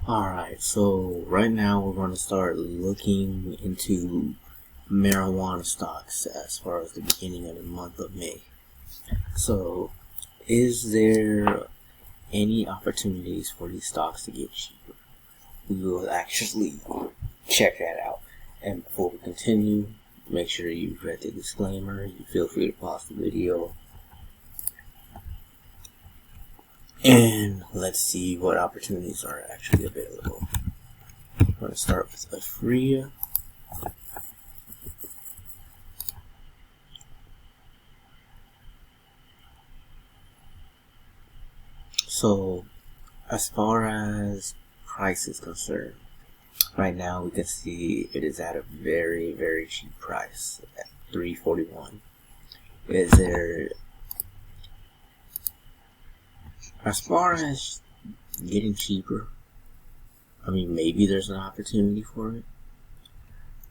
Alright, so right now we're going to start looking into marijuana stocks as far as the beginning of the month of May. So, is there any opportunities for these stocks to get cheaper? We will actually check that out. And before we continue, make sure you've read the disclaimer. You feel free to pause the video. And let's see what opportunities are actually available. I'm going to start with Afria. So, as far as price is concerned, right now we can see it is at a very, very cheap price at $3.41. Is there, as far as getting cheaper, I mean, maybe there's an opportunity for it,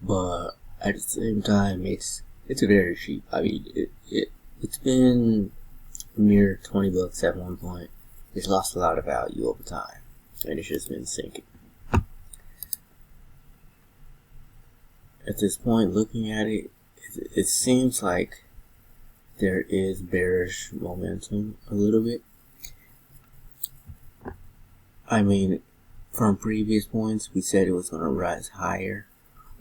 but at the same time, it's very cheap. I mean, it's been a mere $20 at one point. It's lost a lot of value over time, and it's just been sinking. At this point, looking at it, it seems like there is bearish momentum a little bit. I mean, from previous points, we said it was going to rise higher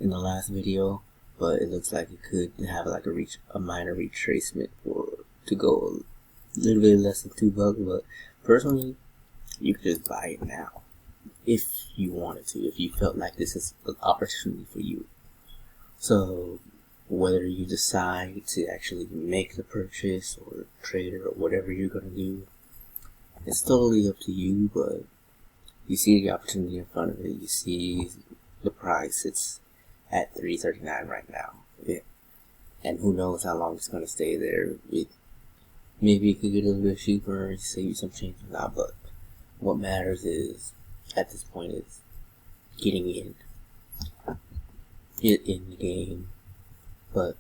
in the last video, but it looks like it could have like a minor retracement to go a little bit less than $2. But personally, you could just buy it now if you wanted to, if you felt like this is an opportunity for you. So whether you decide to actually make the purchase or trade it or whatever you're going to do, it's totally up to you. But you see the opportunity in front of it. You see the price. It's at $3.39 right now. And who knows how long it's going to stay there. Maybe it could get a little bit cheaper, save you some change or not, but what matters is, at this point, is getting in. Get in the game. But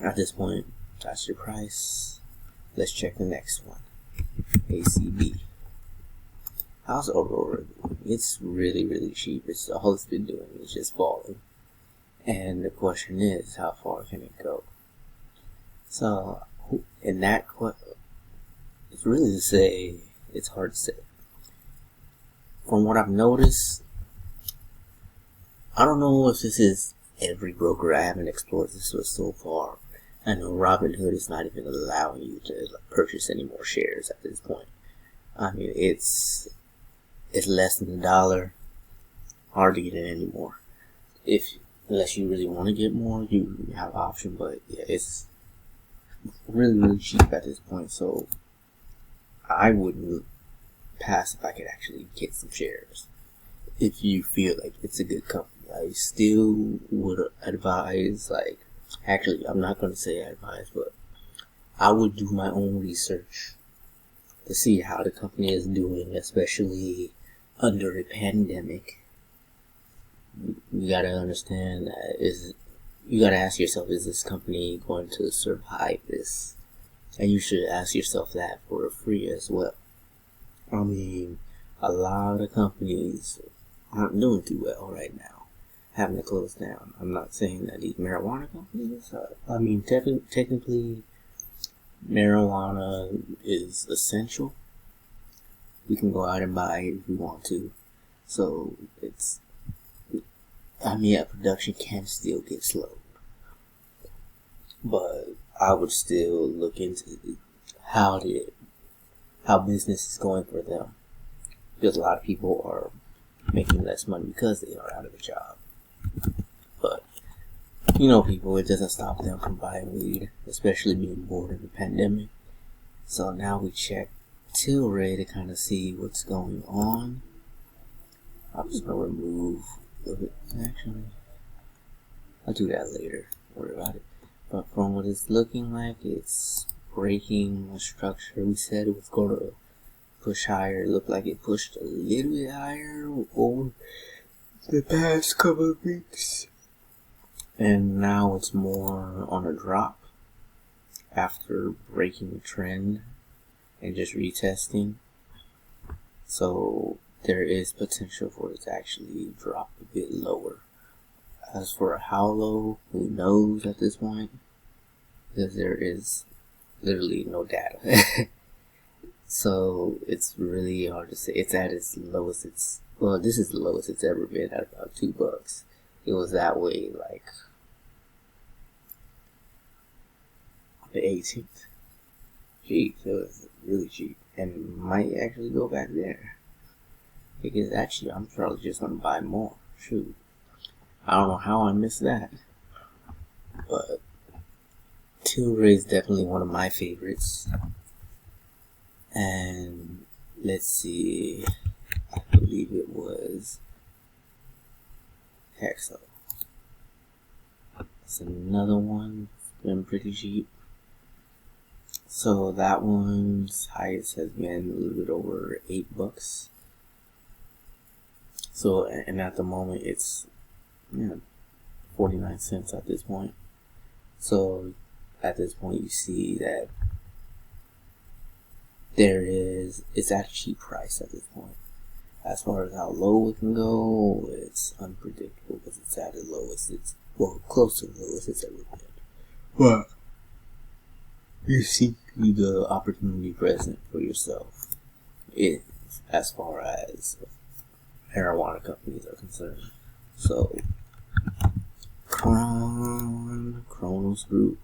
at this point, that's your price. Let's check the next one. ACB. How's Aurora doing? It's really, really cheap. It's all it's been doing is just falling. And the question is, how far can it go? So, in that it's really to say, it's hard to say. From what I've noticed, I don't know if this is every broker. I haven't explored this so far. I know Robinhood is not even allowing you to purchase any more shares at this point. I mean, it's less than $1. Hard to get in anymore. Unless you really want to get more, you have an option. But yeah, it's really, really cheap at this point. So I wouldn't pass if I could actually get some shares. If you feel like it's a good company, I still would advise, actually, I'm not going to say advise, but I would do my own research to see how the company is doing, especially under a pandemic. You gotta understand that you gotta ask yourself, is this company going to survive this? And you should ask yourself that for free as well. I mean, a lot of companies aren't doing too well right now, having to close down. I'm not saying that these marijuana companies, I mean, technically, marijuana is essential. We can go out and buy it if we want to. So, production can still get slowed. But I would still look into how business is going for them. Because a lot of people are making less money because they are out of a job. But, people, it doesn't stop them from buying weed, especially being bored in the pandemic. So now we check Tilray to kind of see what's going on. I'm just going to remove it. Actually, I'll do that later. Don't worry about it. But from what it's looking like, it's breaking the structure. We said it was going to push higher. It looked like it pushed a little bit higher over the past couple of weeks. And now it's more on a drop after breaking the trend and just retesting. So there is potential for it to actually drop a bit lower. As for how low, who knows at this point, because there is literally no data. So it's really hard to say. It's at its lowest. This is the lowest it's ever been, at about $2. It was that way like on the 18th. Cheap. It was really cheap, and might actually go back there, because actually I'm probably just gonna buy more. Shoot, I don't know how I missed that, but Tilray is definitely one of my favorites. And let's see, I believe it was Hexo. It's another one, it's been pretty cheap. So that one's highest has been a little bit over $8. So, and at the moment it's 49 cents at this point. So at this point you see that it's at a cheap price at this point. As far as how low it can go, it's unpredictable, because it's at the lowest close to the lowest it's ever been. But you see the opportunity present for yourself as far as marijuana companies are concerned. So Kronos Group,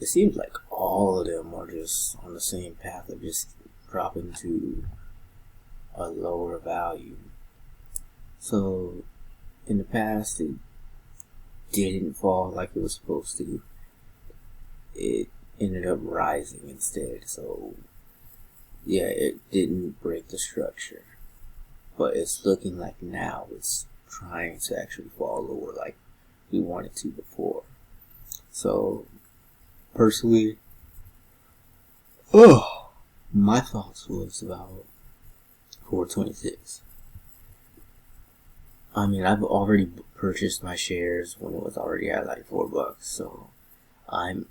it seems like all of them are just on the same path of just dropping to a lower value. So in the past it didn't fall like it was supposed to. It ended up rising instead. So yeah, it didn't break the structure, but it's looking like now it's trying to actually fall lower like we wanted to before. So personally, my thoughts was about 426. I mean, I've already purchased my shares when it was already at like $4, so I'm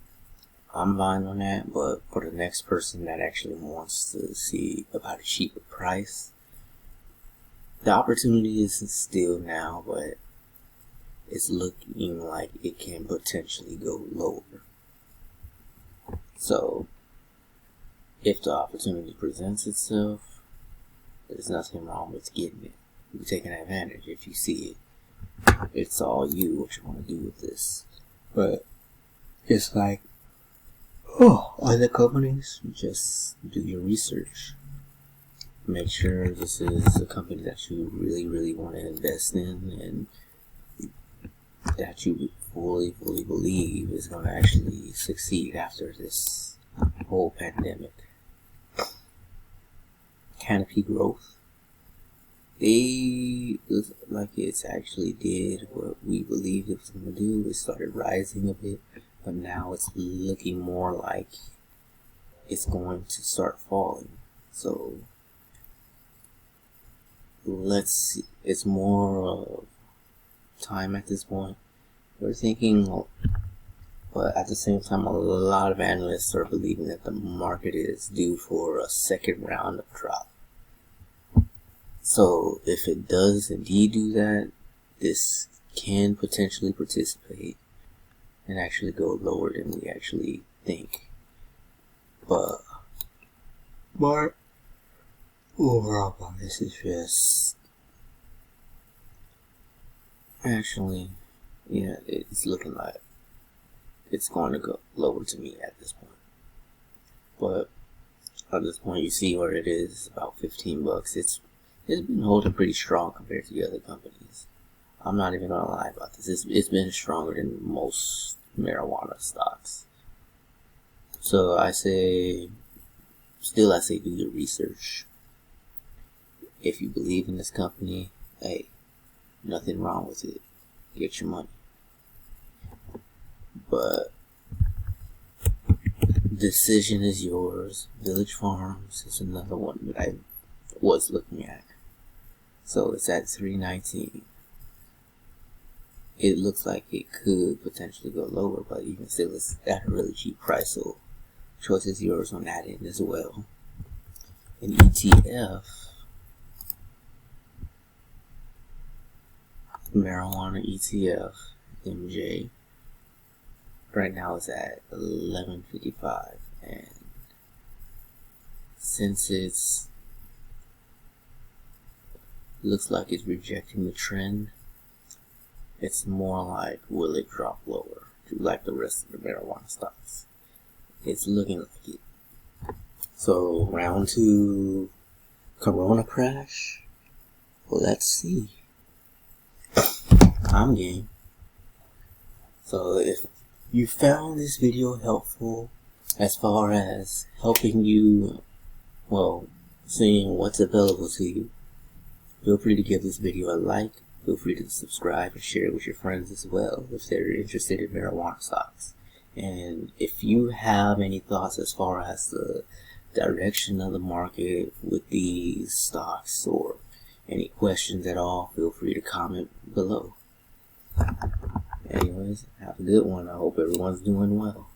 fine on that. But for the next person that actually wants to see about a cheaper price, the opportunity is still now, but it's looking like it can potentially go lower. So if the opportunity presents itself, there's nothing wrong with getting it. You're taking advantage if you see it. It's all you, what you want to do with this. But it's like, other companies, just do your research. Make sure this is a company that you really, really want to invest in, and that you fully believe is going to actually succeed after this whole pandemic. Canopy Growth, they look like it's actually did what we believed it was going to do. It started rising a bit, but now it's looking more like it's going to start falling. So let's see. It's more of time at this point. We're thinking, but at the same time, a lot of analysts are believing that the market is due for a second round of drop. So if it does indeed do that, this can potentially participate and actually go lower than we actually think. But overall, this is just actually, yeah, it's looking like it's going to go lower to me at this point. But at this point, you see where it is, about $15. It's been holding pretty strong compared to the other companies. I'm not even gonna lie about this. It's been stronger than most marijuana stocks. So I say do your research. If you believe in this company, hey, nothing wrong with it. Get your money. But decision is yours. Village Farms is another one that I was looking at. So it's at $3.19. It looks like it could potentially go lower, but even still, it's at a really cheap price. So choice is yours on that end as well. an ETF, marijuana ETF, MJ, right now it's at 11.55, and since it's looks like it's rejecting the trend, it's more like, will it drop lower like the rest of the marijuana stocks? It's looking like it. So round 2, Corona crash. Well, let's see. I'm game. So if you found this video helpful as far as helping you, well, seeing what's available to you, feel free to give this video a like. Feel free to subscribe and share it with your friends as well if they're interested in marijuana stocks. And if you have any thoughts as far as the direction of the market with these stocks, or any questions at all, feel free to comment below. Anyways, have a good one. I hope everyone's doing well.